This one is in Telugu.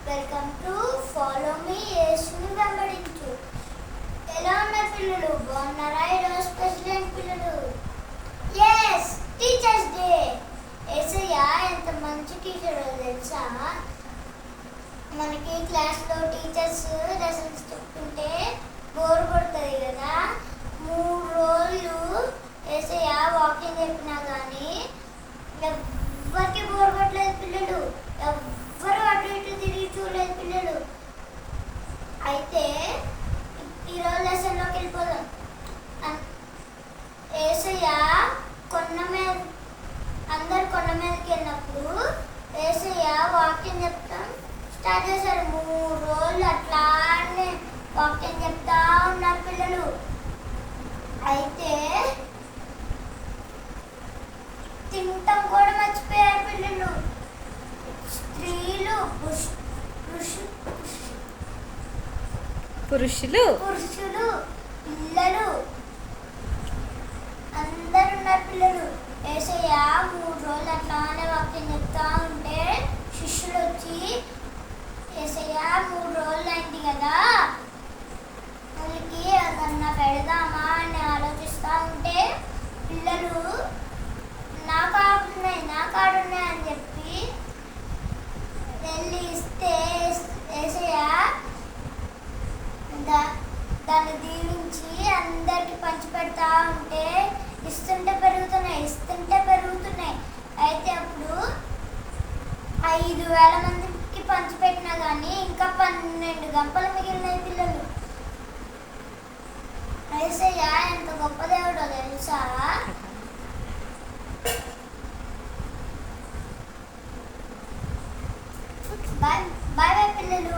వెల్కమ్ టు ఫాలో మీ యేసుని వెంబడించు. ఎలా ఉన్నారు పిల్లలు? బాగున్నారా? ఈరోజు స్పెషల్ ఏంటి పిల్లలు? Yes, teachers day. యేసయ్య ఎంత మంచి టీచర్ తెలుసా? మనకి క్లాస్లో టీచర్స్ లెసన్స్ చెప్తుంటే బోర్ కొడుతుంది కదా. 3 రోజులు యేసయ్య వాకింగ్ చెప్పినా కానీ ఎవ్వరికి బోర్ కొట్టలేదు పిల్లలు. ఎవ్వరు అటు ఇటు తిరిగి చూడలేదు పిల్లలు. అయితే ఈరోజు లెసన్లోకి వెళ్ళిపోదాం. యేసయ్య అందరు కొండ మీదకి వెళ్ళినప్పుడు యేసయ్య వాక్యం చెప్తాం స్టార్ట్ చేశారు. 3 రోజులు అట్లానే వాక్యం చెప్తా ఉన్నారు పిల్లలు. అయితే తింటాం కూడా మర్చిపోయారు పిల్లలు. స్త్రీలు, పురుషులు, పిల్లలు అందరు ఉన్నారు పిల్లలు. యేసయ్య 3 రోజులు అట్లానే వాక్యం చెప్తా ఉంటే శిష్యులు వచ్చి యేసయ్య 3 రోజులు అయింది కదా, వాళ్ళకి ఏదన్నా పెడదామా అని ఆలోచిస్తూ ఉంటే పిల్లలు నా కాడున్నాయి అని చెప్పి వెళ్ళి ఇస్తే యేసయ్య దాన్ని దీవించి అందరికి పంచి పెడతా ఉంటే ఇస్తుంటే పెరుగుతున్నాయి. అయితే అప్పుడు 5,000 మందికి పంచిపెట్టినా కానీ ఇంకా 12 గంపలు మిగిలినాయి పిల్లలు. యేసయ్య ఎంత గొప్ప దేవుడో తెలుసా? బాయ్ బాయ్ పిల్లలు.